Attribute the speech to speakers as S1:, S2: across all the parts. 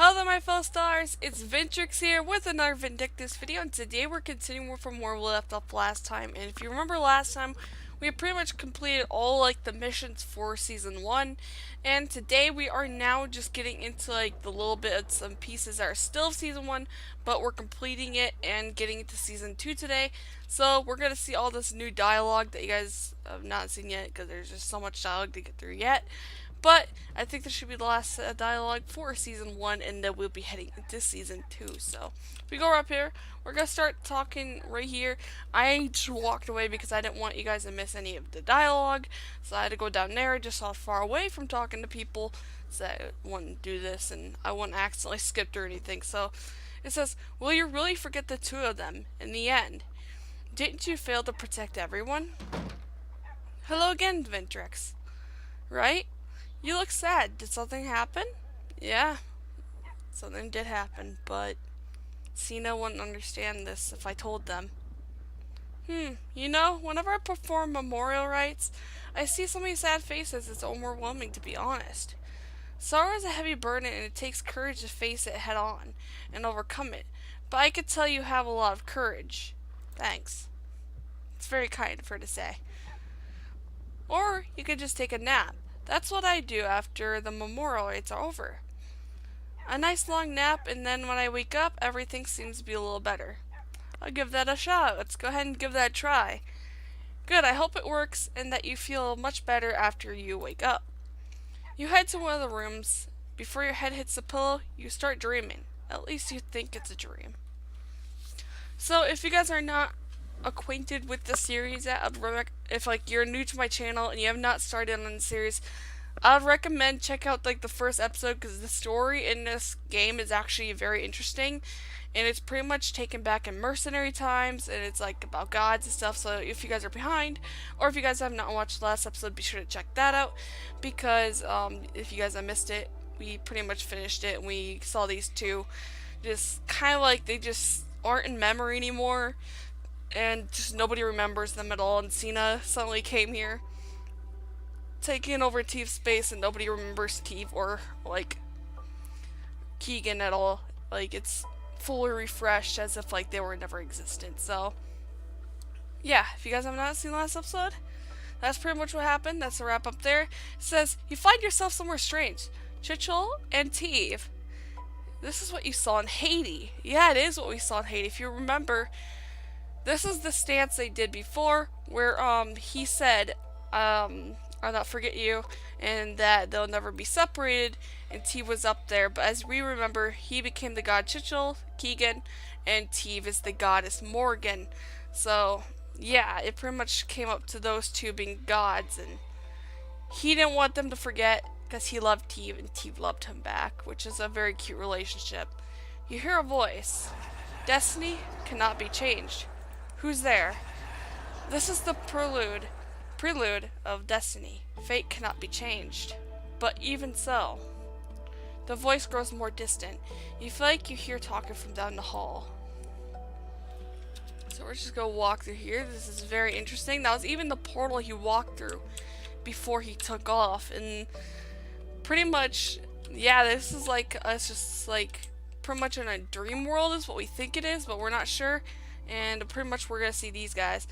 S1: Hello there, my fellow stars, it's Vindictus here with another Vindictus video, and today we're continuing from where we left off last time. And if you remember last time, we had pretty much completed all the missions for season 1, and today we are now just getting into the little bits and pieces that are still of season 1, but we're completing it and getting into season 2 today. So we're going to see all this new dialogue that you guys have not seen yet, because there's just so much dialogue to get through yet. But I think this should be the last dialogue for season 1, and then we'll be heading into season 2. So if we go up here, we're gonna start talking right here. I just walked away because I didn't want you guys to miss any of the dialogue, so I had to go down there just so far away from talking to people, so I wouldn't do this and I wouldn't accidentally skip or anything. So it says, "Will you really forget the two of them in the end? Didn't you fail to protect everyone?" Hello again, Ventrix. Right? You look sad. Did something happen? Yeah, something did happen, but Cena wouldn't understand this if I told them. Whenever I perform memorial rites, I see so many sad faces, it's overwhelming, to be honest. Sorrow is a heavy burden, and it takes courage to face it head on and overcome it. But I could tell you have a lot of courage. Thanks. It's very kind of her to say. Or you could just take a nap. That's what I do after the memorial rites are over. A nice long nap, and then when I wake up, everything seems to be a little better. I'll give that a shot. Let's go ahead and give that a try. Good, I hope it works and that you feel much better after you wake up. You head to one of the rooms. Before your head hits the pillow, you start dreaming. At least you think it's a dream. So if you guys are not acquainted with the series yet, if you're new to my channel and you have not started on the series, I'd recommend check out the first episode, because the story in this game is actually very interesting, and it's pretty much taken back in mercenary times, and it's about gods and stuff. So if you guys are behind, or if you guys have not watched the last episode, be sure to check that out, because if you guys have missed it, we pretty much finished it and we saw these two just kind of they just aren't in memory anymore, and just nobody remembers them at all, and Cena suddenly came here taking over Teve's space, and nobody remembers Teve or Keegan at all. It's fully refreshed as if they were never existent. So yeah, if you guys have not seen the last episode, that's pretty much what happened. That's a wrap up there. It says, you find yourself somewhere strange. Chichel and Teve. This is what you saw in Haiti. Yeah, it is what we saw in Haiti. If you remember, this is the stance they did before, where he said, I'll not forget you, and that they'll never be separated, and Teve was up there. But as we remember, he became the god Chichel, Keegan, and Teve is the goddess Morgan. So yeah, it pretty much came up to those two being gods, and he didn't want them to forget, because he loved Teve and Teve loved him back, which is a very cute relationship. You hear a voice. Destiny cannot be changed. Who's there? This is the prelude of destiny. Fate cannot be changed. But even so, the voice grows more distant. You feel like you hear talking from down the hall. So we're just gonna walk through here. This is very interesting. That was even the portal he walked through before he took off, and pretty much, yeah, this is us just pretty much in a dream world is what we think it is, but we're not sure. And pretty much we're gonna see these guys.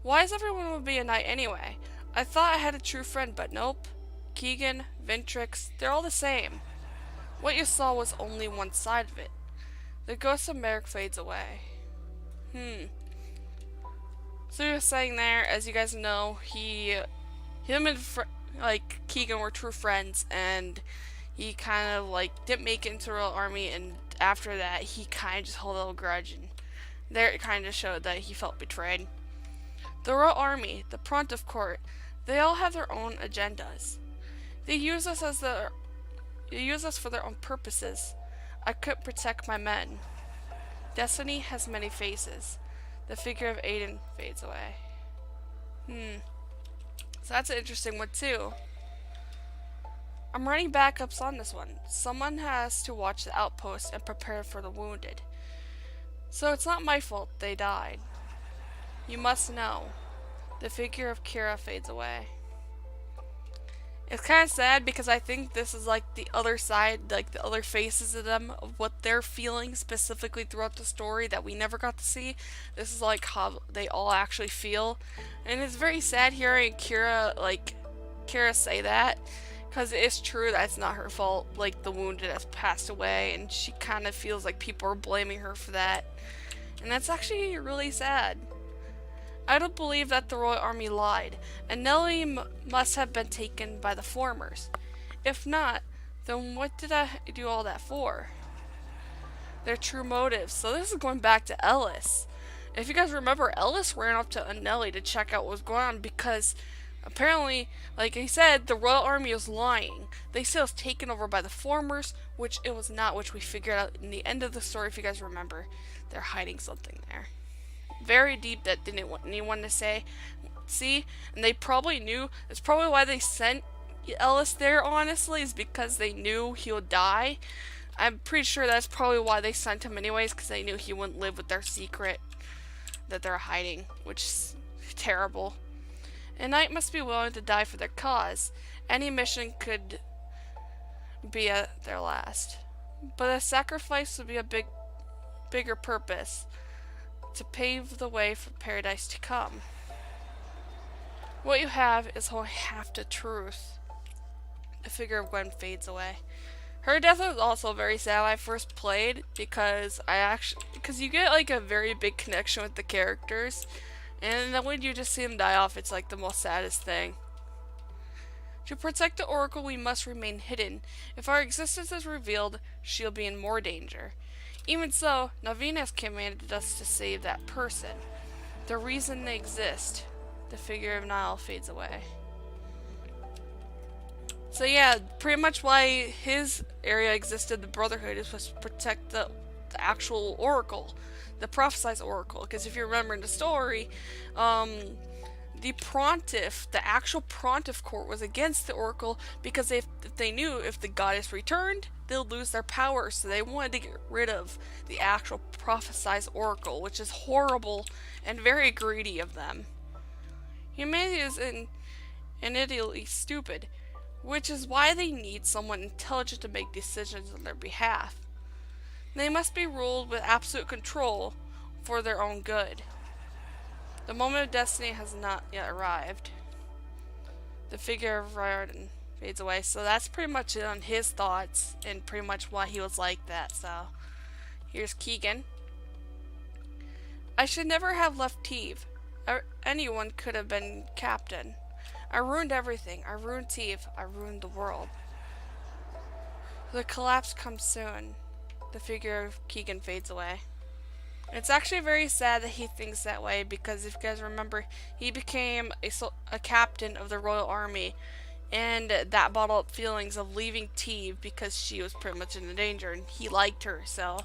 S1: Why is everyone would be a knight anyway? I thought I had a true friend, but nope. Keegan, Vintrix, they're all the same. What you saw was only one side of it. The ghost of Merrick fades away. So he was saying there, as you guys know, him and Keegan were true friends, and he kind of didn't make it into the Royal Army, and after that he kind of just held a little grudge, and there it kind of showed that he felt betrayed. The Royal Army, the Pontiff Court, they all have their own agendas. They use us for their own purposes. I couldn't protect my men. Destiny has many faces. The figure of Aiden fades away. So that's an interesting one too. I'm running backups on this one. Someone has to watch the outpost and prepare for the wounded. So it's not my fault they died. You must know. The figure of Kira fades away. It's kind of sad because I think this is like the other side, like the other faces of them, of what they're feeling specifically throughout the story that we never got to see. This is like how they all actually feel. And it's very sad hearing Kira say that, because it's true that it's not her fault. Like, the wounded has passed away, and she kind of feels like people are blaming her for that. And that's actually really sad. I don't believe that the Royal Army lied, and Nellie must have been taken by the formers. If not, then what did I do all that for? Their true motives. So this is going back to Allysse. If you guys remember, Allysse ran up to Nellie to check out what was going on because apparently, like I said, the Royal Army was lying. They said it was taken over by the formers, which it was not, which we figured out in the end of the story, if you guys remember. They're hiding something there. Very deep that didn't want anyone to see, and they probably knew. It's probably why they sent Allysse there, honestly, is because they knew he would die. I'm pretty sure that's probably why they sent him anyways, because they knew he wouldn't live with their secret that they're hiding, which is terrible. A knight must be willing to die for their cause. Any mission could be their last. But a sacrifice would be a bigger purpose, to pave the way for paradise to come. What you have is only half the truth. The figure of Gwen fades away. Her death was also very sad when I first played, because you get like a very big connection with the characters, and then when you just see them die off, it's like the most saddest thing. To protect the Oracle, we must remain hidden. If our existence is revealed, she'll be in more danger. Even so, Naveen has commanded us to save that person. The reason they exist. The figure of Nile fades away. So yeah, pretty much why his area existed, the Brotherhood, is to protect the actual Oracle. The prophesized Oracle. Because if you remember in the story, the Pontiff, the actual Pontiff court was against the Oracle because if they knew if the goddess returned, they'll lose their power, so they wanted to get rid of the actual prophesized Oracle, which is horrible and very greedy of them. Humanity is immediately stupid, which is why they need someone intelligent to make decisions on their behalf. They must be ruled with absolute control for their own good. The moment of destiny has not yet arrived. The figure of Riordan fades away. So that's pretty much it on his thoughts and pretty much why he was like that. So here's Keegan. I should never have left Teve. Anyone could have been captain. I ruined everything. I ruined Teve. I ruined the world. The collapse comes soon. The figure of Keegan fades away. It's actually very sad that he thinks that way because if you guys remember, he became a captain of the Royal Army, and that bottled up feelings of leaving Teve because she was pretty much in danger and he liked her, so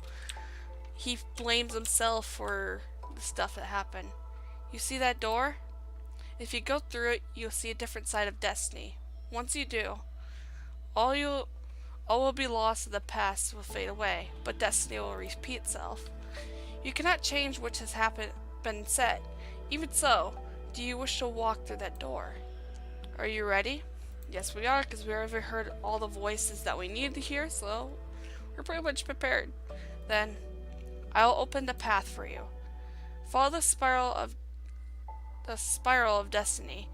S1: he blames himself for the stuff that happened. You see that door? If you go through it, you'll see a different side of destiny. Once you do, all will be lost and the past will fade away, but destiny will repeat itself. You cannot change what has been said. Even so, do you wish to walk through that door? Are you ready? Yes, we are, because we already heard all the voices that we need to hear, so we're pretty much prepared. Then, I'll open the path for you. Follow the spiral of destiny.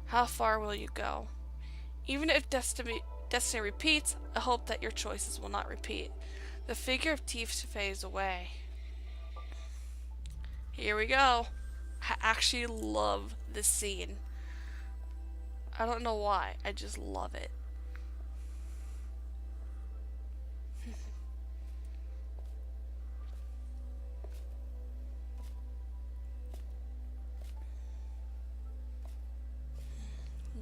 S1: How far will you go? Even if destiny repeats, I hope that your choices will not repeat. The figure of Teve fades away. Here we go. I actually love this scene. I don't know why. I just love it.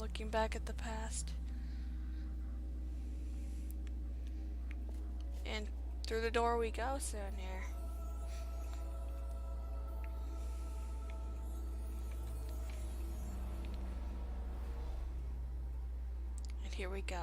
S1: Looking back at the past. And through the door we go soon here. And here we go.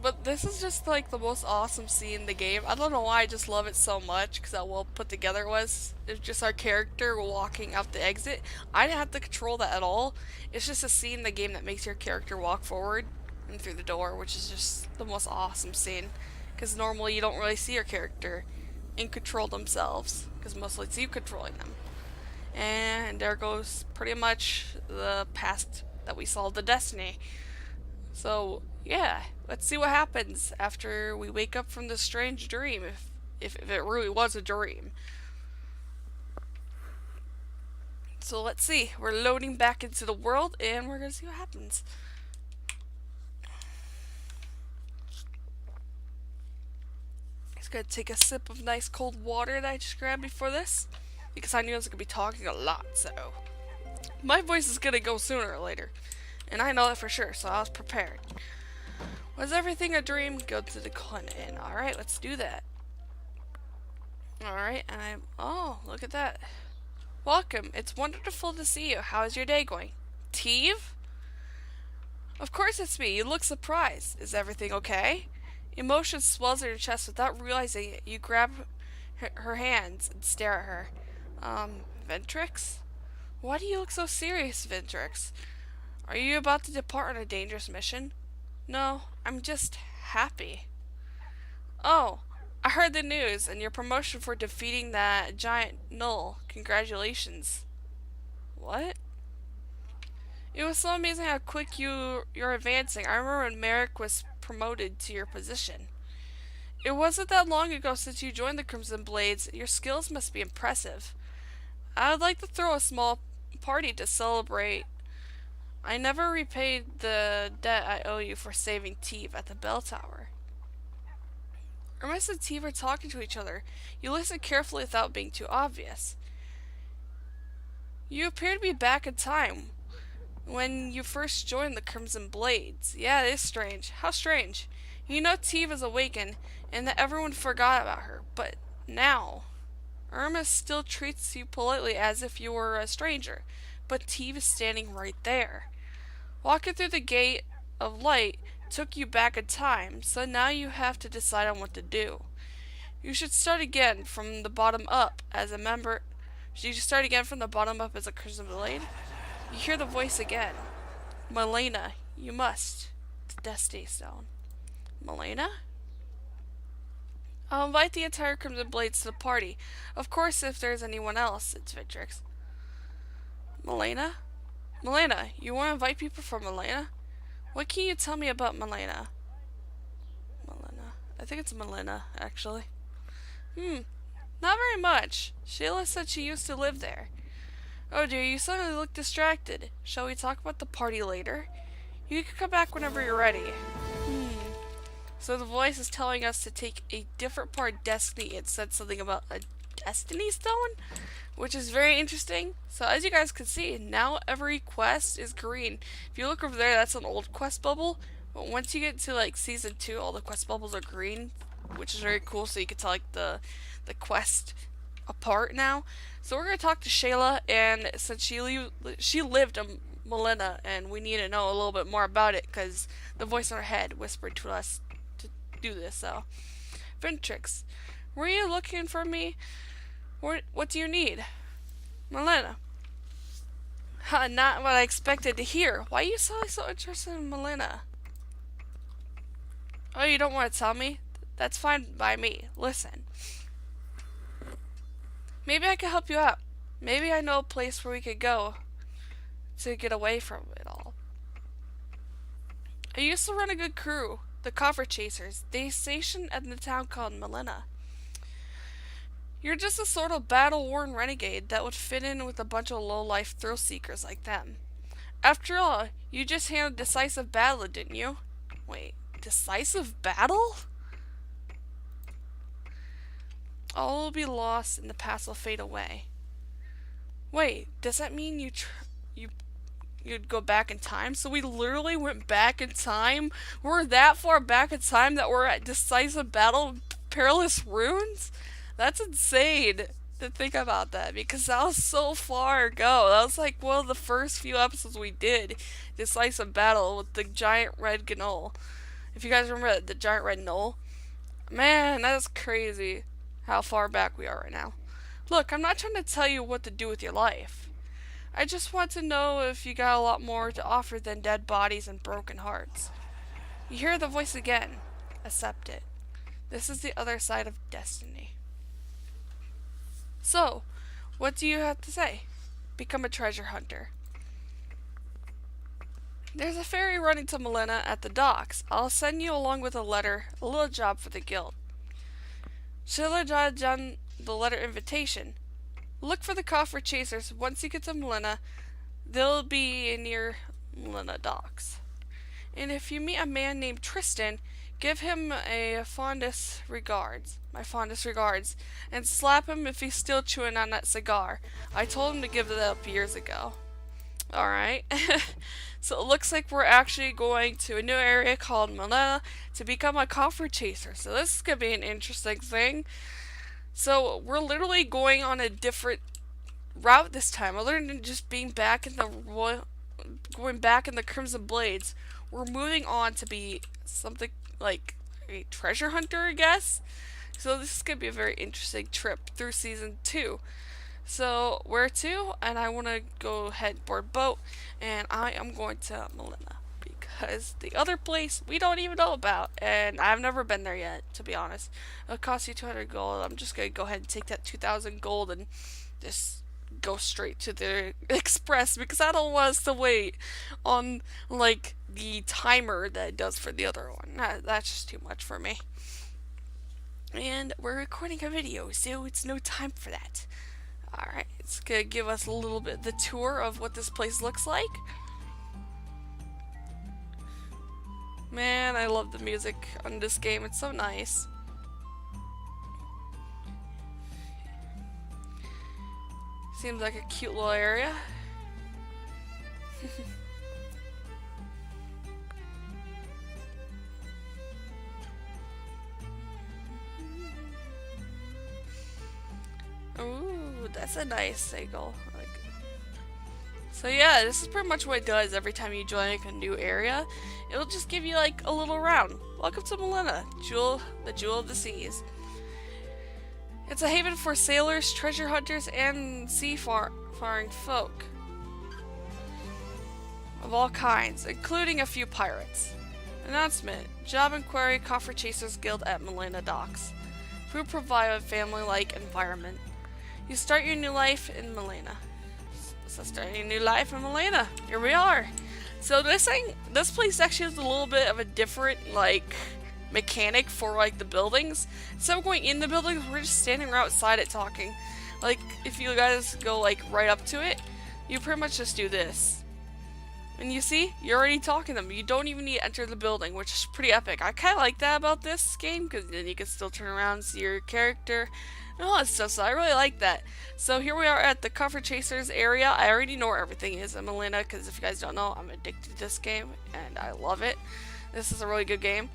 S1: But this is just like the most awesome scene in the game. I don't know why I just love it so much because how well put together it was. It's just our character walking out the exit. I didn't have to control that at all. It's just a scene in the game that makes your character walk forward and through the door, which is just the most awesome scene. Because normally you don't really see your character in control themselves because mostly it's you controlling them. And there goes pretty much the past that we saw, the Destiny. So, yeah, let's see what happens after we wake up from this strange dream, if it really was a dream. So let's see. We're loading back into the world, and we're going to see what happens. Just going to take a sip of nice cold water that I just grabbed before this, because I knew I was going to be talking a lot, so my voice is going to go sooner or later. And I know that for sure, so I was prepared. Was everything a dream? Go to the clinic. Alright, let's do that. Alright, and oh, look at that. Welcome. It's wonderful to see you. How is your day going? Teve? Of course it's me. You look surprised. Is everything okay? Emotion swells in your chest without realizing it. You grab her hands and stare at her. Vindictus? Why do you look so serious, Vindictus? Are you about to depart on a dangerous mission? No, I'm just happy. Oh, I heard the news and your promotion for defeating that giant null. Congratulations. What? It was so amazing how quick you're advancing. I remember when Merrick was promoted to your position. It wasn't that long ago since you joined the Crimson Blades. Your skills must be impressive. I would like to throw a small party to celebrate. I never repaid the debt I owe you for saving Teve at the bell tower. Hermes and Teve are talking to each other. You listen carefully without being too obvious. You appear to be back in time when you first joined the Crimson Blades. Yeah, it is strange. How strange. You know Teve is awakened and that everyone forgot about her, but now Hermes still treats you politely as if you were a stranger, but Teve is standing right there. Walking through the gate of light took you back in time, so now you have to decide on what to do. You should start again from the bottom up as a member. Should you start again from the bottom up as a Crimson Blade? You hear the voice again. Milena, you must. The Destiny Stone. Milena? I'll invite the entire Crimson Blades to the party. Of course, if there's anyone else, it's Vindictus. Milena? Milena, you want to invite people for Milena? What can you tell me about Milena? Milena. I think it's Milena, actually. Not very much. Sheila said she used to live there. Oh dear, you suddenly look distracted. Shall we talk about the party later? You can come back whenever you're ready. So the voice is telling us to take a different part of Destiny. It said something about a Destiny Stone, which is very interesting. So as you guys can see, now every quest is green. If you look over there, that's an old quest bubble. But once you get to like season 2, all the quest bubbles are green, which is very cool. So you can tell like the quest apart now. So we're gonna talk to Shayla, and since she lived in Milena, and we need to know a little bit more about it because the voice in our head whispered to us to do this. So, Vindictus, were you looking for me? What do you need? Milena. Not what I expected to hear. Why are you so interested in Milena? Oh, you don't want to tell me? That's fine by me. Listen. Maybe I can help you out. Maybe I know a place where we could go to get away from it all. I used to run a good crew, the Coffer Chasers. They stationed at the town called Milena. You're just a sort of battle-worn renegade that would fit in with a bunch of low-life thrill-seekers like them. After all, you just handled decisive battle, didn't you? Wait, decisive battle? All will be lost and the past will fade away. Wait, does that mean you'd go back in time? So we literally went back in time? We're that far back in time that we're at decisive battle with perilous runes? That's insane to think about that, because that was so far ago. That was like one of the first few episodes we did, decisive battle with the giant red gnoll. If you guys remember the giant red knoll, man, that's crazy how far back we are right now. Look, I'm not trying to tell you what to do with your life. I just want to know if you got a lot more to offer than dead bodies and broken hearts. You hear the voice again. Accept it. This is the other side of destiny. So, what do you have to say? Become a treasure hunter. There's a ferry running to Melina at the docks. I'll send you along with a letter, a little job for the guild. Shall I jot down the letter invitation? Look for the coffer chasers. Once you get to Melina, they'll be near Melina docks. And if you meet a man named Tristan, give him my fondest regards, and slap him if he's still chewing on that cigar. I told him to give it up years ago. Alright. So it looks like we're actually going to a new area called Melina to become a coffer chaser. So this is going to be an interesting thing. So we're literally going on a different route this time. Other than just being back in the going back in the Crimson Blades, we're moving on to be something like a treasure hunter, I guess. So this is going to be a very interesting trip through Season 2. So, where to? And I want to go ahead board boat, and I am going to Melina, because the other place we don't even know about, and I've never been there yet, to be honest. It'll cost you 200 gold. I'm just going to go ahead and take that 2,000 gold and just go straight to the express, because I don't want us to wait on, like, the timer that it does for the other one. That's just too much for me. And we're recording a video, so it's no time for that. Alright, it's gonna give us a little bit the tour of what this place looks like. Man, I love the music on this game, it's so nice. Seems like a cute little area. Ooh, that's a nice seagull. So yeah, this is pretty much what it does every time you join like a new area. It'll just give you like a little round. Welcome to Melina, the jewel of the seas. It's a haven for sailors, treasure hunters, and seafaring folk of all kinds, including a few pirates. Announcement: Job inquiry, Coffer Chasers Guild at Melina Docks. Food provide a family-like environment. You start your new life in Melina. So starting a new life in Melina. Here we are. So this place actually has a little bit of a different like mechanic for like the buildings. Instead of going in the buildings, we're just standing right outside it talking. Like if you guys go like right up to it, you pretty much just do this. And you see, you're already talking to them. You don't even need to enter the building, which is pretty epic. I kind of like that about this game, because then you can still turn around and see your character and all that stuff, so I really like that. So here we are at the Coffer Chasers area. I already know where everything is in Melina, because if you guys don't know, I'm addicted to this game, and I love it. This is a really good game.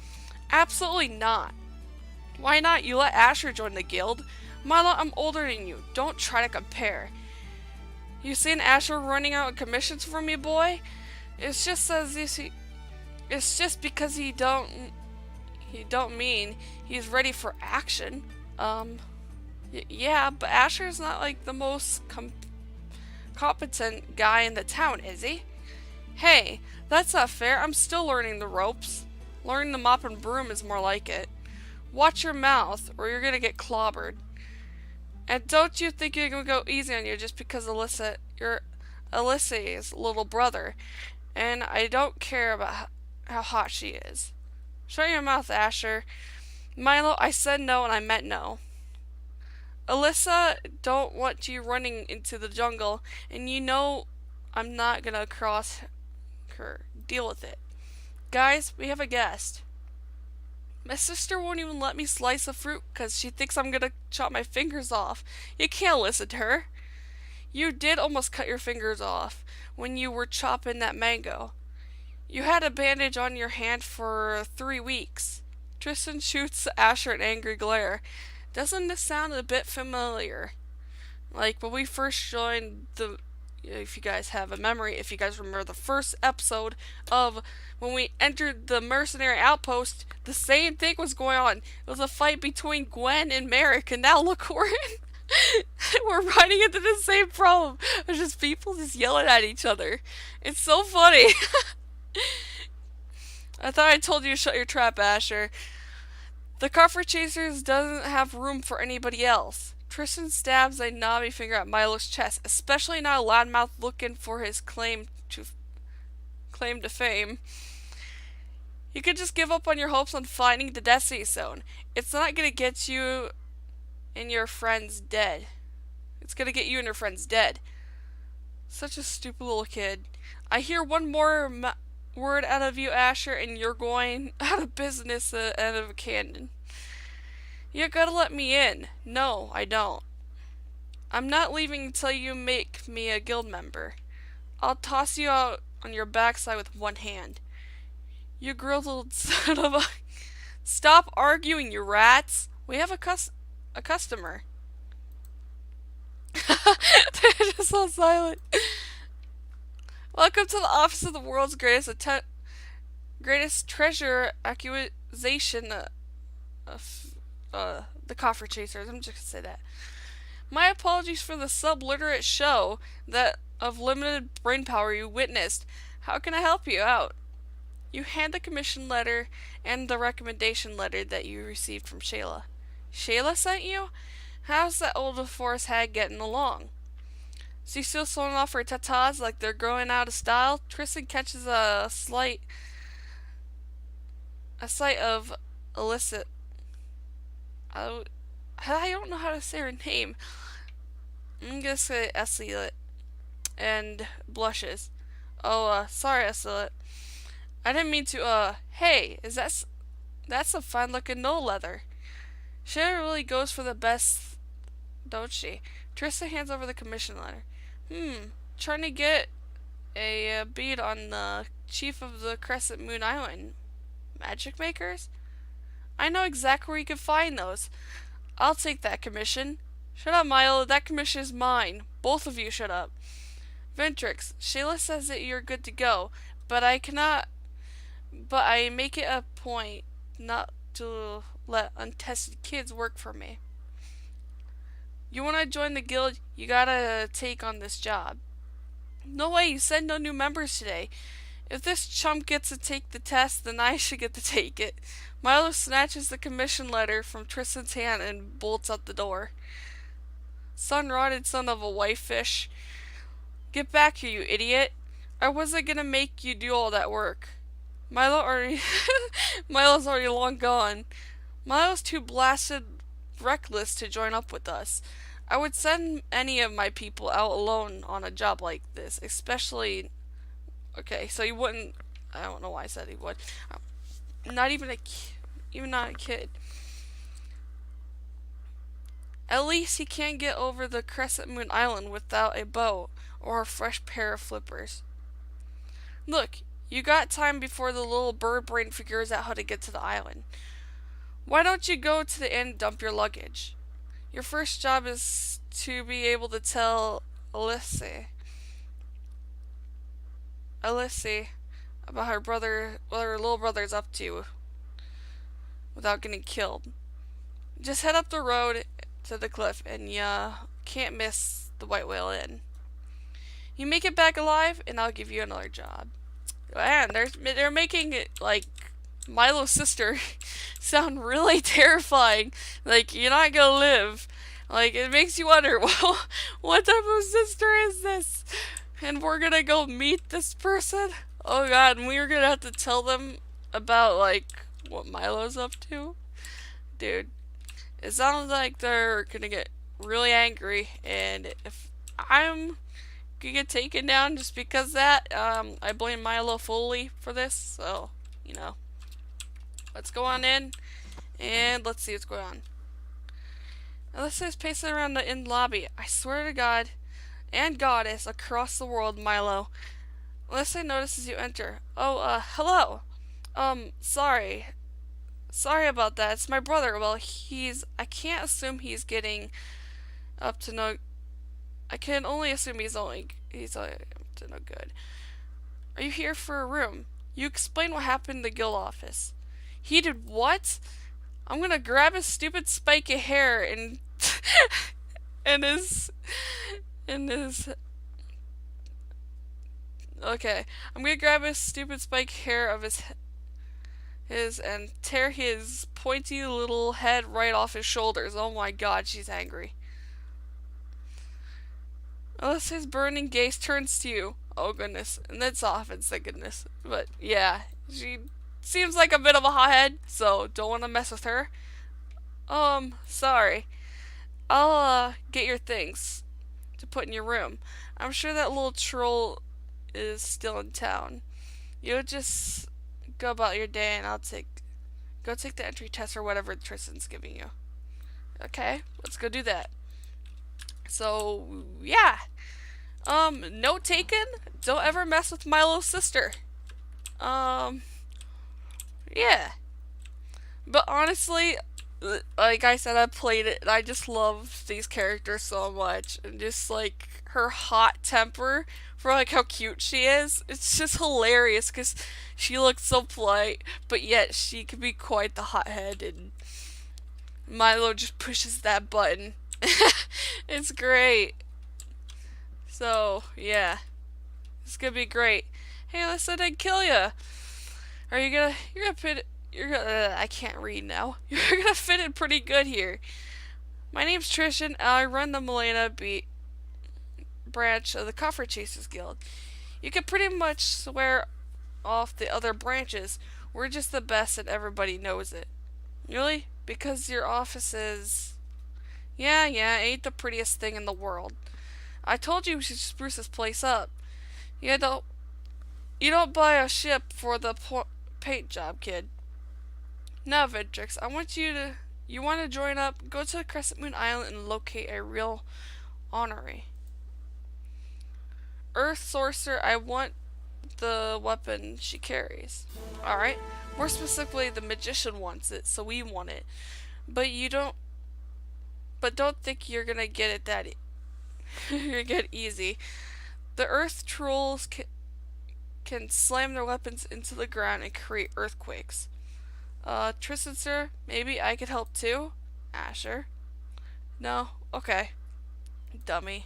S1: Absolutely not. Why not? You let Asher join the guild. Milo, I'm older than you. Don't try to compare. You seen Asher running out of commissions for me, boy? It's just as if it's just because he don't mean he's ready for action. Yeah, but Asher's not like the most competent guy in the town, is he? Hey, that's not fair. I'm still learning the ropes. Learning the mop and broom is more like it. Watch your mouth, or you're gonna get clobbered. And don't you think you're gonna go easy on you just because you're Alysse's little brother. And I don't care about how hot she is. Shut your mouth, Asher. Milo, I said no and I meant no. Allysse don't want you running into the jungle, and you know I'm not gonna cross her. Deal with it. Guys, we have a guest. My sister won't even let me slice a fruit because she thinks I'm gonna chop my fingers off. You can't listen to her. You did almost cut your fingers off when you were chopping that mango. You had a bandage on your hand for 3 weeks. Tristan shoots Asher an angry glare. Doesn't this sound a bit familiar? Like when we first joined the if you guys have a memory, if you guys remember the first episode of when we entered the mercenary outpost, the same thing was going on. It was a fight between Gwen and Merrick, and now look, we're we're running into the same problem. There's just people just yelling at each other. It's so funny. I thought I told you to shut your trap, Asher. The Coffer Chasers doesn't have room for anybody else. Tristan stabs a knobby finger at Milo's chest, especially now Loudmouth looking for his claim to fame. You could just give up on your hopes on finding the Destiny Zone. It's not gonna get you and your friends dead. It's gonna get you and your friends dead. Such a stupid little kid. I hear one more word out of you, Asher, and you're going out of business out of a cannon. You gotta let me in. No, I don't. I'm not leaving until you make me a guild member. I'll toss you out on your backside with one hand. You grizzled son of a... Stop arguing, you rats. We have a customer. They're just all silent. Welcome to the office of the world's greatest treasure accusation of the Coffer Chasers. I'm just gonna say that. My apologies for the subliterate show that of limited brain power you witnessed. How can I help you out? You hand the commission letter and the recommendation letter that you received from Shayla. Shayla sent you? How's that old forest hag getting along? Is she still showing off her tatas like they're growing out of style? Tristan catches a sight of Allysse. I don't know how to say her name. I'm gonna say Esselet. And blushes. Oh, sorry, Esselet. I didn't mean to, hey, that's a fine looking no leather. Shayla really goes for the best, don't she? Tristan hands over the commission letter. Trying to get a bead on the chief of the Crescent Moon Island magic makers? I know exactly where you can find those. I'll take that commission. Shut up, Milo. That commission is mine. Both of you shut up. Vindictus, Shayla says that you're good to go, but I make it a point not to let untested kids work for me. You want to join the guild, you gotta take on this job. No way, you said no new members today. If this chump gets to take the test, then I should get to take it. Milo snatches the commission letter from Tristan's hand and bolts out the door. Sun-rotted son of a whitefish. Get back here, you idiot. I wasn't gonna make you do all that work. Milo's already long gone. Milo's too blasted reckless to join up with us. I would send any of my people out alone on a job like this, especially... Okay, so he wouldn't... I don't know why I said he would. Not even not a kid. At least he can't get over the Crescent Moon Island without a boat or a fresh pair of flippers. Look, you got time before the little bird brain figures out how to get to the island. Why don't you go to the inn and dump your luggage? Your first job is to be able to tell Allysse about her brother, what her little brother's up to without getting killed. Just head up the road to the cliff and you can't miss the White Whale Inn. You make it back alive and I'll give you another job. Man, they're making it like Milo's sister sound really terrifying. Like, you're not gonna live. Like, it makes you wonder, well, what type of sister is this? And we're gonna go meet this person? Oh god, and we were gonna have to tell them about, like, what Milo's up to? Dude, it sounds like they're gonna get really angry, and if I'm gonna get taken down just because of that, I blame Milo fully for this, so, you know. Let's go on in, and let's see what's going on. Allysse is pacing around the inn lobby. I swear to God and Goddess across the world, Milo. Allysse notices you enter. Oh, hello. Sorry. Sorry about that. It's my brother. Well, I can't assume he's getting up to no I can only assume he's up to no good. Are you here for a room? You explain what happened in the guild office. He did what? I'm gonna grab his stupid spiky hair and and his okay. I'm gonna grab his stupid spike hair of his and tear his pointy little head right off his shoulders. Oh my god, she's angry. Unless his burning gaze turns to you. Oh goodness. And that softens, thank goodness. But yeah, she seems like a bit of a hothead, so don't want to mess with her. Sorry. I'll get your things to put in your room. I'm sure that little troll is still in town. You'll just go about your day and go take the entry test or whatever Tristan's giving you. Okay, let's go do that. So, yeah. Note taken, don't ever mess with Milo's sister. Yeah. But honestly, like I said, I played it and I just love these characters so much. And just like her hot temper for like how cute she is. It's just hilarious because she looks so polite, but yet she can be quite the hothead, and Milo just pushes that button. It's great. So, yeah. It's gonna be great. Hey, Allysse, I didn't kill ya. You're gonna fit, I can't read now. You're gonna fit in pretty good here. My name's Trishan, and I run the Milena branch of the Coffer Chasers Guild. You can pretty much swear off the other branches. We're just the best and everybody knows it. Really? Because your office is... Yeah, ain't the prettiest thing in the world. I told you we should spruce this place up. You don't buy a ship for the paint job, kid. Now, Vindictus, you want to join up? Go to Crescent Moon Island and locate a real honorary. Earth Sorcerer, I want the weapon she carries. Alright. More specifically, the magician wants it, so we want it. But don't think you're gonna get it that you're get easy. The earth trolls can slam their weapons into the ground and create earthquakes. Tristan, sir, maybe I could help too? Asher. No? Okay. Dummy.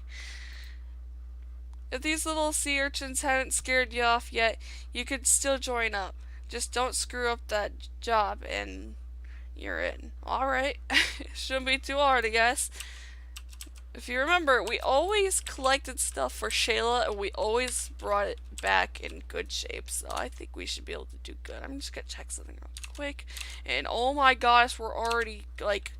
S1: If these little sea urchins hadn't scared you off yet, you could still join up. Just don't screw up that job and you're in. Alright. Shouldn't be too hard, I guess. If you remember, we always collected stuff for Shayla and we always brought it back in good shape. So I think we should be able to do good. I'm just gonna check something real quick. And oh my gosh, we're already like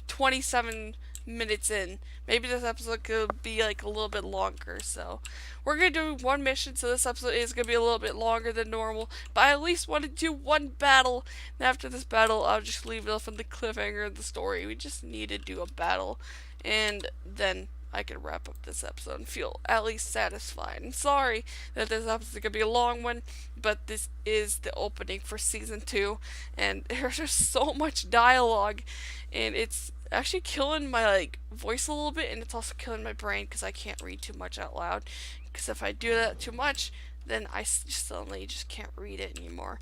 S1: 27 minutes in. Maybe this episode could be like a little bit longer, so we're gonna do one mission, so this episode is gonna be a little bit longer than normal, but I at least want to do one battle, and after this battle I'll just leave it off on the cliffhanger of the story. We just need to do a battle, and then I can wrap up this episode and feel at least satisfied. I'm sorry that this episode is gonna be a long one, but this is the opening for season 2, and there's just so much dialogue, and it's actually killing my like voice a little bit, and it's also killing my brain because I can't read too much out loud, because if I do that too much then I suddenly just can't read it anymore.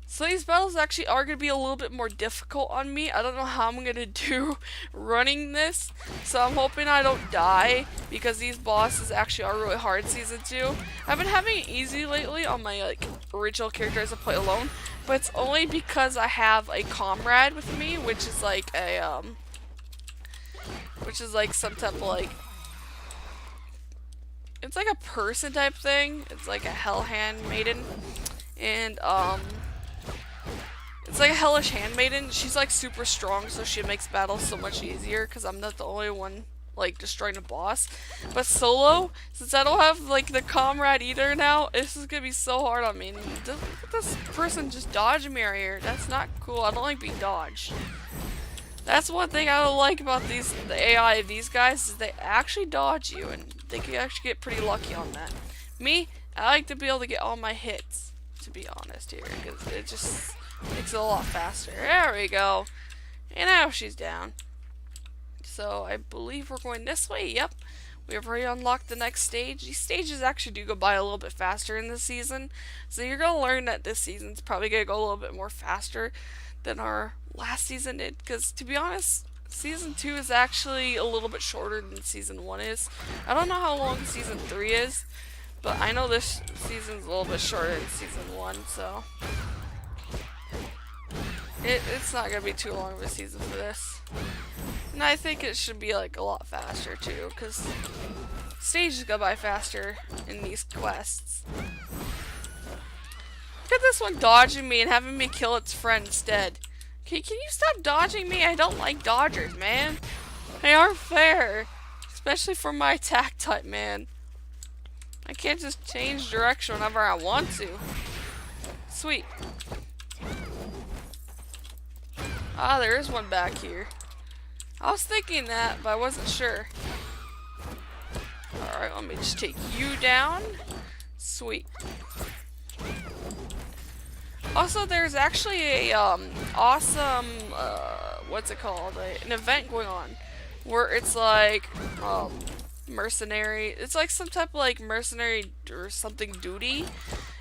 S1: So these battles actually are going to be a little bit more difficult on me. I don't know how I'm going to do running this, so I'm hoping I don't die, because these bosses actually are really hard in season 2. I've been having it easy lately on my like original characters I play alone, but it's only because I have a comrade with me, which is like a some type of like, it's like a person type thing. It's like a hell handmaiden, and it's like a hellish handmaiden. She's like super strong, so she makes battles so much easier because I'm not the only one like destroying a boss. But solo, since I don't have like the comrade either now, this is gonna be so hard on me. And this person just dodged me right here. That's not cool. I don't like being dodged. That's one thing I don't like about the AI of these guys, is they actually dodge you, and they can actually get pretty lucky on that. Me, I like to be able to get all my hits, to be honest here, because it just makes it a lot faster. There we go. And now she's down. So I believe we're going this way. Yep. We have already unlocked the next stage. These stages actually do go by a little bit faster in this season. So you're going to learn that this season's probably going to go a little bit more faster than our last season did. Because to be honest, Season 2 is actually a little bit shorter than Season 1 is. I don't know how long Season 3 is, but I know this season's a little bit shorter than Season 1, so it's not going to be too long of a season for this. And I think it should be like a lot faster too, because stages go by faster in these quests. Look at this one dodging me and having me kill its friend instead. Okay, can you stop dodging me? I don't like dodgers, man. They aren't fair. Especially for my attack type, man. I can't just change direction whenever I want to. Sweet. Ah, there is one back here. I was thinking that, but I wasn't sure. Alright, let me just take you down. Sweet. Also, there's actually a awesome, what's it called? An event going on where it's like mercenary. It's like some type of like mercenary or something duty,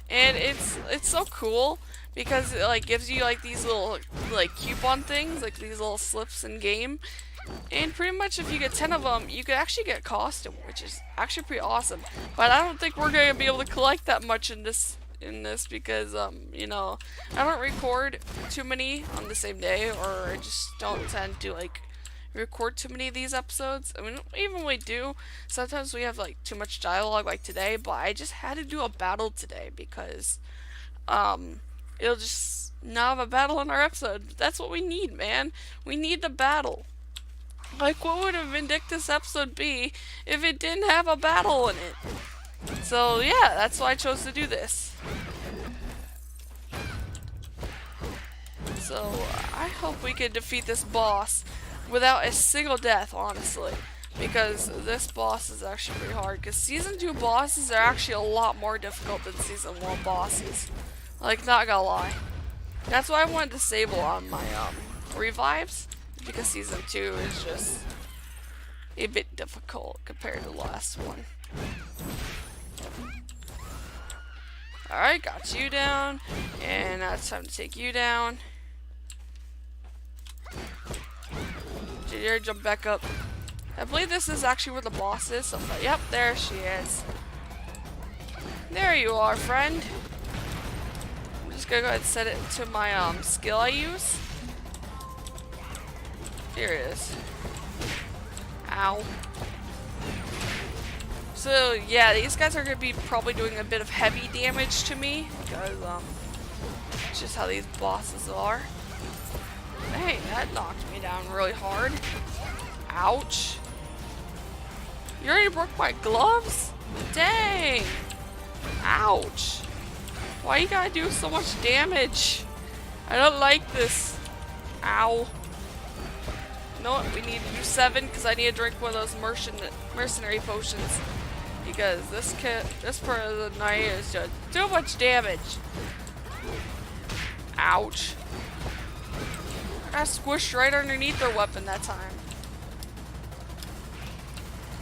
S1: and it's so cool because it like gives you like these little like coupon things, like these little slips in game. And pretty much if you get 10 of them, you could actually get a costume, which is actually pretty awesome. But I don't think we're going to be able to collect that much in this because, you know, I don't record too many on the same day, or I just don't tend to, like, record too many of these episodes. I mean, even when we do, sometimes we have, like, too much dialogue, like today, but I just had to do a battle today because, it'll just not have a battle in our episode. That's what we need, man. We need the battle. Like, what would a Vindictus episode be if it didn't have a battle in it? So, yeah, that's why I chose to do this. So, I hope we can defeat this boss without a single death, honestly. Because this boss is actually pretty hard. Because Season 2 bosses are actually a lot more difficult than Season 1 bosses. Like, not gonna lie. That's why I wanted to disable on my, revives. Because Season 2 is just a bit difficult compared to the last one. Alright, got you down. And now it's time to take you down. JJ, jump back up. I believe this is actually where the boss is. So, yep, there she is. There you are, friend. I'm just gonna go ahead and set it to my skill I use. Here it is. Ow. So yeah, these guys are gonna be probably doing a bit of heavy damage to me because it's just how these bosses are. Hey, that knocked me down really hard. Ouch. You already broke my gloves? Dang. Ouch. Why you gotta do so much damage? I don't like this. Ow. You know what? We need to do 7 because I need to drink one of those mercenary potions. Because this part of the night is just too much damage. Ouch. I got squished right underneath their weapon that time.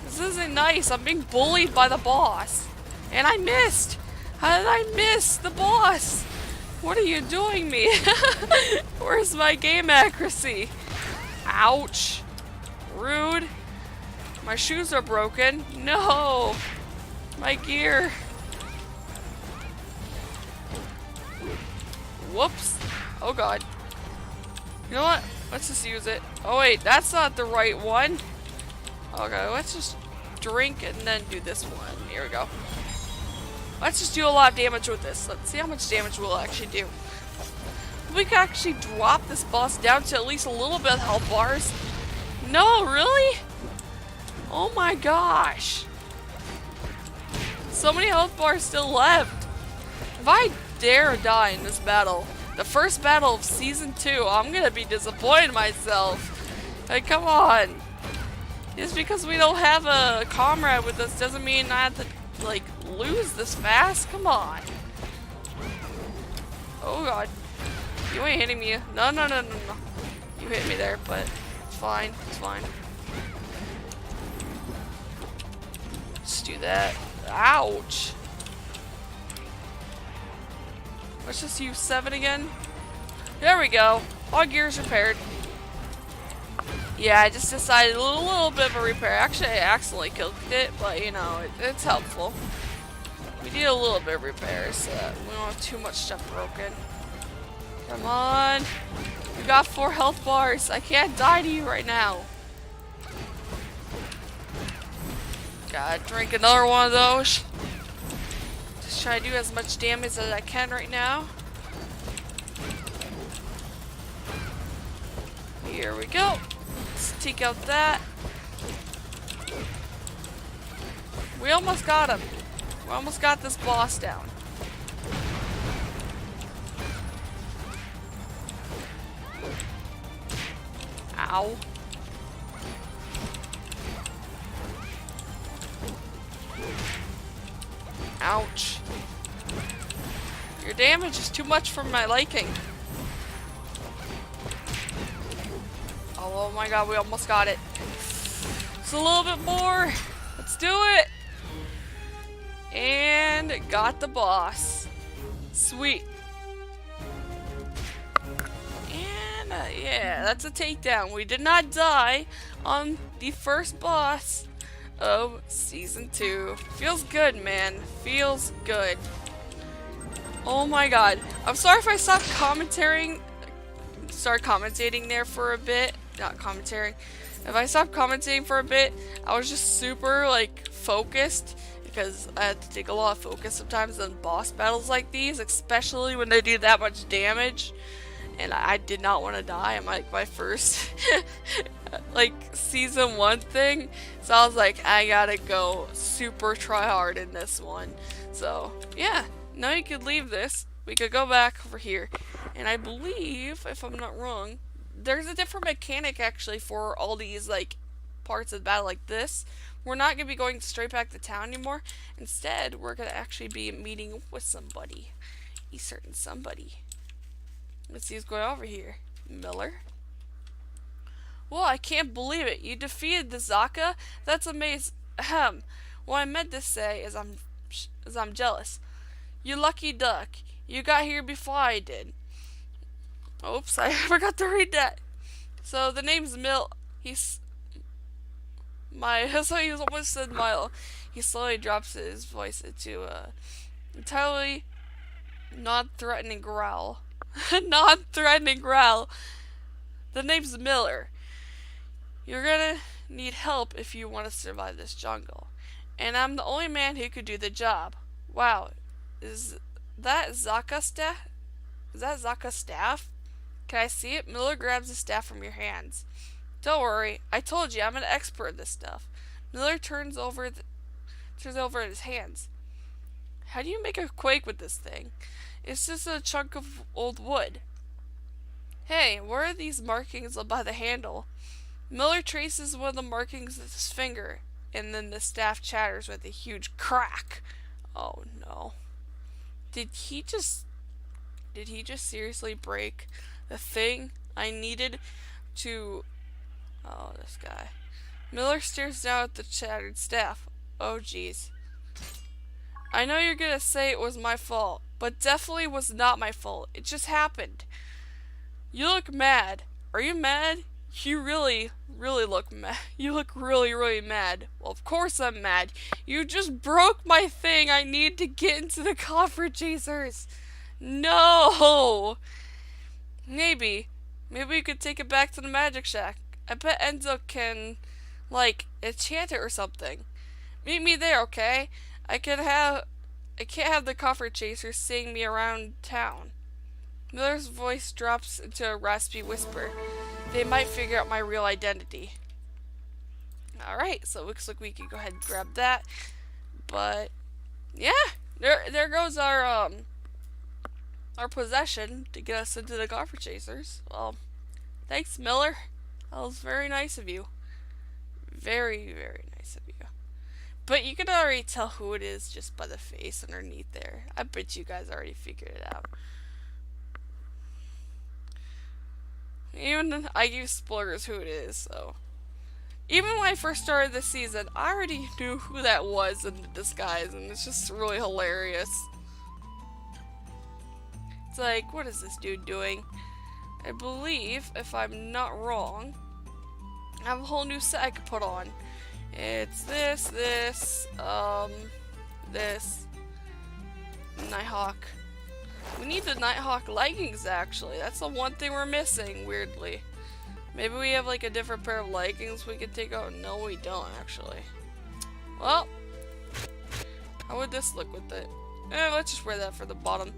S1: This isn't nice. I'm being bullied by the boss. And I missed. How did I miss the boss? What are you doing me? Where's my game accuracy? Ouch. Rude. My shoes are broken. No. My gear. Whoops. Oh god. You know what? Let's just use it. Oh wait, that's not the right one. Okay, let's just drink and then do this one. Here we go. Let's just do a lot of damage with this. Let's see how much damage we'll actually do. We can actually drop this boss down to at least a little bit of health bars. No, really? Oh my gosh. So many health bars still left. If I dare die in this battle, the first battle of Season 2, I'm gonna be disappointed in myself. Like, come on. Just because we don't have a comrade with us doesn't mean I have to, like, lose this fast. Come on. Oh god. You ain't hitting me. No, no, no, no, no. You hit me there, but it's fine. It's fine. do that. Ouch. Let's just use 7 again. There we go. All gears repaired. Yeah, I just decided a little bit of a repair. Actually, I accidentally killed it, but you know, it's helpful. We need a little bit of repair so that we don't have too much stuff broken. Come on. We got 4 health bars. I can't die to you right now. Gotta drink another one of those. Just try to do as much damage as I can right now. Here we go. Let's take out that. We almost got him. We almost got this boss down. Ow. Ouch. Your damage is too much for my liking. Oh my god, we almost got it. Just a little bit more. Let's do it. And got the boss. Sweet. And yeah, that's a takedown. We did not die on the first boss of season 2. Feels good, man. Feels good. Oh my god. I'm sorry if I stopped commentating there for a bit. Not commentating. If I stopped commentating for a bit, I was just super like focused because I had to take a lot of focus sometimes on boss battles like these, especially when they do that much damage. And I did not want to die. I'm like my first like season 1 thing. So I was like, I gotta go super try hard in this one. So yeah, now you could leave this. We could go back over here. And I believe, if I'm not wrong, there's a different mechanic actually for all these like parts of the battle like this. We're not going to be going straight back to town anymore. Instead, we're going to actually be meeting with somebody. A certain somebody. Let's see who's going over here. Miller? Well, I can't believe it. You defeated the Zaka? That's amazing. Ahem. What I meant to say is I'm jealous. You lucky duck. You got here before I did. Oops, I forgot to read that. So the name's Mil. So he almost said Mile. He slowly drops his voice into a entirely non-threatening growl. Non-threatening growl. The name's Miller. You're gonna need help if you want to survive this jungle. And I'm the only man who could do the job. Wow. Is that Zaka's staff? Is that Zaka's staff? Can I see it? Miller grabs the staff from your hands. Don't worry. I told you I'm an expert at this stuff. Miller turns over his hands. How do you make a quake with this thing? It's just a chunk of old wood. Hey, what are these markings by the handle? Miller traces one of the markings with his finger, and then the staff chatters with a huge crack. Oh no. Did he just seriously break the thing I needed to... Oh, this guy. Miller stares down at the shattered staff. Oh, jeez. I know you're gonna say it was my fault, but definitely was not my fault. It just happened. You look mad. Are you mad? You really look mad. You look really mad. Well, of course I'm mad. You just broke my thing I need to get into the coffer chasers. No! Maybe we could take it back to the magic shack. I bet Enzo can, like, enchant it or something. Meet me there, okay? I can't have the coffer chasers seeing me around town. Miller's voice drops into a raspy whisper. They might figure out my real identity. Alright, so it looks like we can go ahead and grab that. But, yeah, there goes our possession to get us into the coffer chasers. Well, thanks, Miller. That was very nice of you. Very nice of you. But you can already tell who it is just by the face underneath there. I bet you guys already figured it out. Even I give spoilers who it is, so Even when I first started this season, I already knew who that was in the disguise, and it's just really hilarious. It's like, what is this dude doing? I believe, if I'm not wrong, I have a whole new set I could put on. It's this, Nighthawk. We need the Nighthawk leggings, actually. That's the one thing we're missing, weirdly. Maybe we have like a different pair of leggings we could take out. No, we don't, actually. Well, how would this look with it? Let's just wear that for the bottom.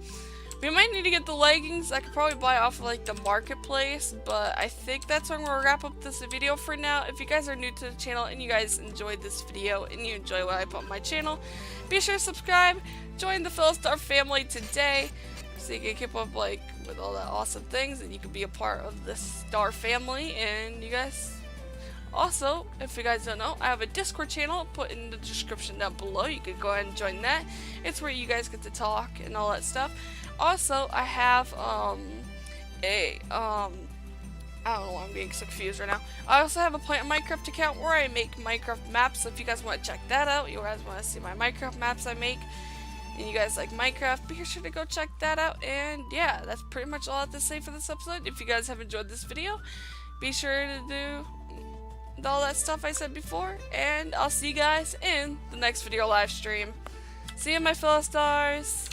S1: We might need to get the leggings. I could probably buy off of like the marketplace, but I think that's when we'll wrap up this video for now. If you guys are new to the channel and you guys enjoyed this video and you enjoy what I put on my channel, be sure to subscribe, join the Philstar family today, so you can keep up like with all the awesome things and you can be a part of this Star family. And you guys, also, if you guys don't know, I have a Discord channel put in the description down below. You can go ahead and join that. It's where you guys get to talk and all that stuff. Also, I have I don't know why I'm getting so confused right now. I also have a Plant Minecraft account where I make Minecraft maps, so if you guys want to check that out, you guys want to see my Minecraft maps I make, and you guys like Minecraft, be sure to go check that out. And yeah, that's pretty much all I have to say for this episode. If you guys have enjoyed this video, be sure to do all that stuff I said before, and I'll see you guys in the next video live stream. See you, my fellow stars.